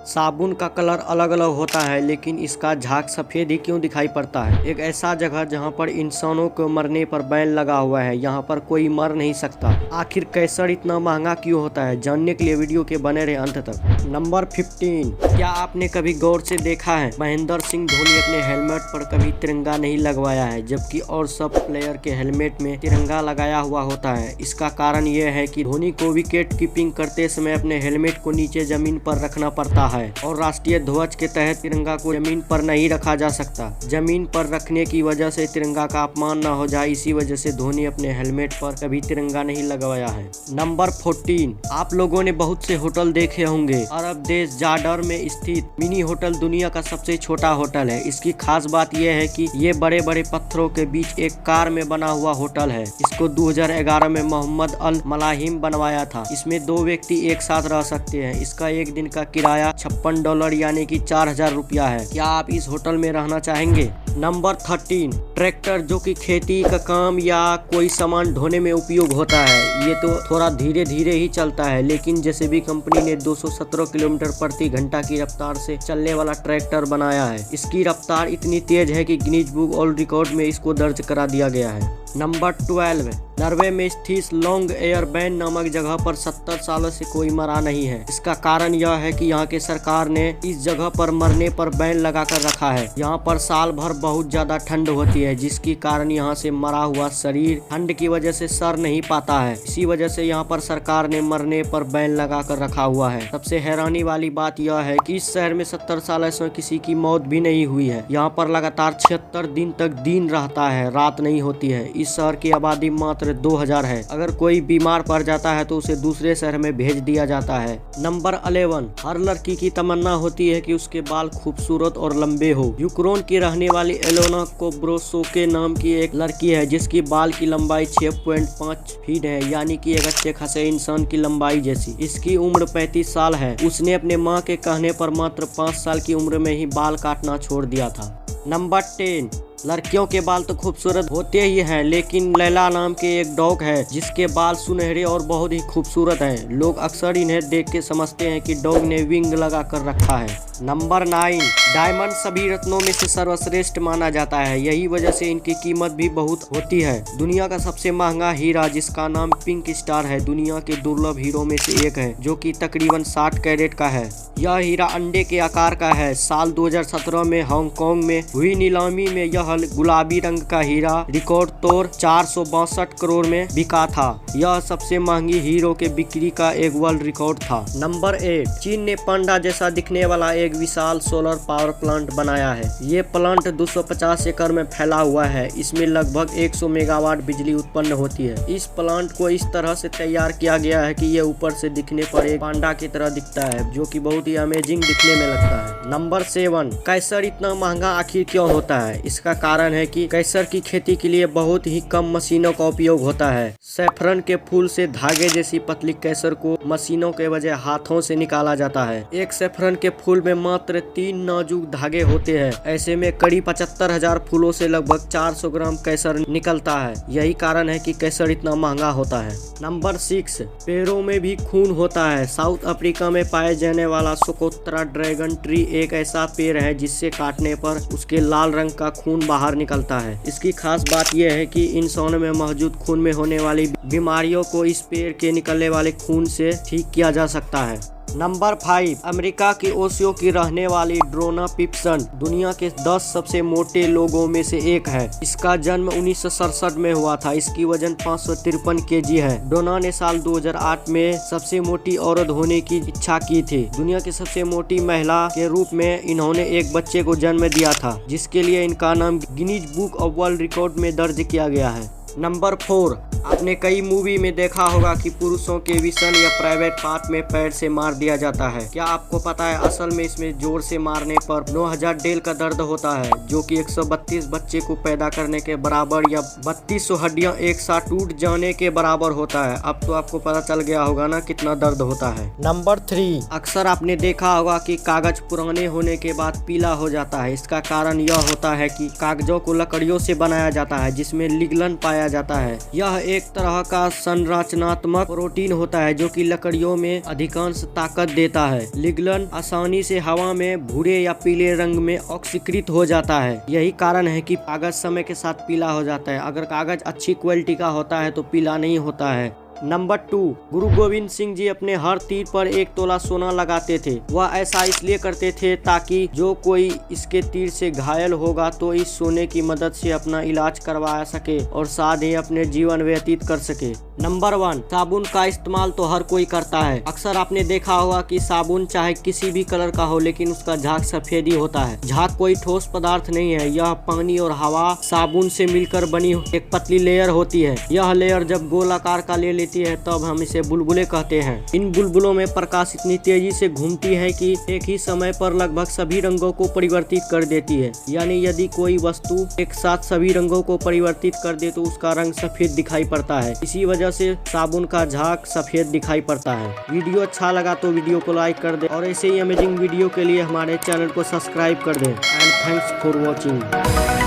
साबुन का कलर अलग अलग होता है, लेकिन इसका झाग सफेद ही क्यों दिखाई पड़ता है? एक ऐसा जगह जहाँ पर इंसानों को मरने पर बैन लगा हुआ है, यहाँ पर कोई मर नहीं सकता। आखिर केसर इतना महंगा क्यों होता है? जानने के लिए वीडियो के बने रहे अंत तक। नंबर 15। क्या आपने कभी गौर से देखा है महेंद्र सिंह धोनी अपने हेलमेट पर कभी तिरंगा नहीं लगवाया है, जबकि और सब प्लेयर के हेलमेट में तिरंगा लगाया हुआ होता है? इसका कारण यह है कि धोनी को विकेट कीपिंग करते समय अपने हेलमेट को नीचे जमीन पर रखना पड़ता है और राष्ट्रीय ध्वज के तहत तिरंगा को जमीन पर नहीं रखा जा सकता। जमीन पर रखने की वजह से तिरंगा का अपमान न हो जाए, इसी वजह से धोनी अपने हेलमेट पर कभी तिरंगा नहीं लगवाया है। नंबर 14। आप लोगों ने बहुत से होटल देखे होंगे। अरब देश जार्डर में स्थित मिनी होटल दुनिया का सबसे छोटा होटल है। इसकी खास बात यह है कि ये बड़े बड़े पत्थरों के बीच एक कार में बना हुआ होटल है। इसको 2011 में मोहम्मद अल मलाहिम बनवाया था। इसमें 2 व्यक्ति एक साथ रह सकते हैं। इसका एक दिन का किराया $56 यानी कि 4000 रुपया है। क्या आप इस होटल में रहना चाहेंगे? नंबर 13। ट्रैक्टर, जो कि खेती का काम या कोई सामान ढोने में उपयोग होता है। ये तो थोड़ा धीरे धीरे ही चलता है, लेकिन जेसीबी कंपनी ने 217 किलोमीटर प्रति घंटा की रफ्तार से चलने वाला ट्रैक्टर बनाया है। इसकी रफ्तार इतनी तेज है कि गिनीज बुक वर्ल्ड रिकॉर्ड में इसको दर्ज करा दिया गया है। नंबर 12। नॉर्वे में स्थित लॉन्ग एयरबैन नामक जगह पर 70 सालों से कोई मरा नहीं है। इसका कारण यह है कि यहाँ की सरकार ने इस जगह पर मरने पर बैन लगा कर रखा है। यहाँ पर साल भर बहुत ज्यादा ठंड होती है, जिसके कारण यहाँ से मरा हुआ शरीर ठंड की वजह से सड़ नहीं पाता है। इसी वजह से यहाँ पर सरकार ने मरने पर बैन लगा कर रखा हुआ है। सबसे हैरानी वाली बात यह है कि इस शहर में 70 साल से किसी की मौत भी नहीं हुई है। यहाँ पर लगातार 76 दिन तक दिन रहता है, रात नहीं होती है। इस शहर की आबादी मात्र 2000 है। अगर कोई बीमार पड़ जाता है तो उसे दूसरे शहर में भेज दिया जाता है। नंबर 11। हर लड़की की तमन्ना होती है कि उसके बाल खूबसूरत और लंबे हो। यूक्रेन की रहने वाली एलोना कोब्रोसोके नाम की एक लड़की है, जिसकी बाल की लंबाई 6.5 फीट है, यानी कि एक अच्छे खासे इंसान की लंबाई जैसी। इसकी उम्र 35 साल है। उसने अपने माँ के कहने पर मात्र 5 साल की उम्र में ही बाल काटना छोड़ दिया था। नंबर 10। लड़कियों के बाल तो खूबसूरत होते ही हैं, लेकिन लैला नाम के एक डॉग है जिसके बाल सुनहरे और बहुत ही खूबसूरत हैं। लोग अक्सर इन्हें देख के समझते हैं कि डॉग ने विंग लगा कर रखा है। नंबर 9। डायमंड सभी रत्नों में से सर्वश्रेष्ठ माना जाता है। यही वजह से इनकी कीमत भी बहुत होती है। दुनिया का सबसे महंगा हीरा, जिसका नाम पिंक स्टार है, दुनिया के दुर्लभ हीरो में से एक है, जो कि तकरीबन 60 कैरेट का है। यह हीरा अंडे के आकार का है। साल 2017 में हांगकांग में हुई नीलामी में यह गुलाबी रंग का हीरा रिकॉर्ड तोड़ 462 करोड़ में बिका था। यह सबसे महंगी हीरो के बिक्री का एक वर्ल्ड रिकॉर्ड था। नंबर 8। चीन ने पांडा जैसा दिखने वाला एक विशाल सोलर पावर प्लांट बनाया है। ये प्लांट 250 एकड़ में फैला हुआ है। इसमें लगभग 100 मेगावाट बिजली उत्पन्न होती है। इस प्लांट को इस तरह से तैयार किया गया है कि ये ऊपर से दिखने पर एक पांडा की तरह दिखता है, जो कि बहुत ही अमेजिंग दिखने में लगता है। नंबर 7। केसर इतना महंगा आखिर क्यों होता है? इसका कारण है कि केसर की खेती के लिए बहुत ही कम मशीनों का उपयोग होता है। सैफरन के फूल से धागे जैसी पतली केसर को मशीनों के बजाय हाथों से निकाला जाता है। एक सैफरन के फूल में मात्र 3 नाजुक धागे होते हैं। ऐसे में करीब 75,000 फूलों से लगभग 400 ग्राम केसर निकलता है। यही कारण है कि केसर इतना महंगा होता है। नंबर 6। पेड़ों में भी खून होता है। साउथ अफ्रीका में पाए जाने वाला सोकोत्रा ड्रैगन ट्री एक ऐसा पेड़ है जिससे काटने पर उसके लाल रंग का खून बाहर निकलता है। इसकी खास बात यह है कि इंसानों में मौजूद खून में होने वाली बीमारियों को इस पेड़ के निकलने वाले खून से ठीक किया जा सकता है। नंबर 5। अमेरिका की ओसियो की रहने वाली ड्रोना पिप्सन दुनिया के 10 सबसे मोटे लोगों में से एक है। इसका जन्म 1967 में हुआ था। इसकी वजन 553 केजी है। ड्रोना ने साल 2008 में सबसे मोटी औरत होने की इच्छा की थी। दुनिया की सबसे मोटी महिला के रूप में इन्होंने एक बच्चे को जन्म दिया था, जिसके लिए इनका नाम Guinness book of world record में दर्ज किया गया है। नंबर 4। आपने कई मूवी में देखा होगा कि पुरुषों के विसन या प्राइवेट पार्ट में पैर से मार दिया जाता है। क्या आपको पता है असल में इसमें जोर से मारने पर 9000 डेल का दर्द होता है, जो कि 132 बच्चे को पैदा करने के बराबर या 3200 हड्डियां एक साथ टूट जाने के बराबर होता है। अब तो आपको पता चल गया होगा ना कितना दर्द होता है। नंबर 3। अक्सर आपने देखा होगा कि कागज पुराने होने के बाद पीला हो जाता है। इसका कारण यह होता है कि कागजों को लकड़ियों से बनाया जाता है, जिसमें लिग्नन पाया जाता है। यह एक तरह का संरचनात्मक प्रोटीन होता है जो कि लकड़ियों में अधिकांश ताकत देता है। लिग्नन आसानी से हवा में भूरे या पीले रंग में ऑक्सीकृत हो जाता है। यही कारण है कि कागज समय के साथ पीला हो जाता है। अगर कागज अच्छी क्वालिटी का होता है तो पीला नहीं होता है। नंबर 2, गुरु गोविंद सिंह जी अपने हर तीर पर 1 तोला सोना लगाते थे। वह ऐसा इसलिए करते थे ताकि जो कोई इसके तीर से घायल होगा तो इस सोने की मदद से अपना इलाज करवा सके और साथ ही अपने जीवन व्यतीत कर सके। नंबर 1, साबुन का इस्तेमाल तो हर कोई करता है। अक्सर आपने देखा होगा कि साबुन चाहे किसी भी कलर का हो लेकिन उसका झाग सफेद ही होता है। झाग कोई ठोस पदार्थ नहीं है, यह पानी और हवा साबुन से मिलकर बनी एक पतली लेयर होती है। यह लेयर जब गोलाकार का ले लेती है तब हम इसे बुलबुले कहते हैं। इन बुलबुलों में प्रकाश इतनी तेजी से घूमती है कि एक ही समय पर लगभग सभी रंगों को परिवर्तित कर देती है। यानी यदि कोई वस्तु एक साथ सभी रंगों को परिवर्तित कर दे तो उसका रंग सफेद दिखाई पड़ता है। इसी वजह से साबुन का झाग सफेद दिखाई पड़ता है। वीडियो अच्छा लगा तो वीडियो को लाइक कर दे और ऐसे ही अमेजिंग वीडियो के लिए हमारे चैनल को सब्सक्राइब कर दे। And thanks for watching.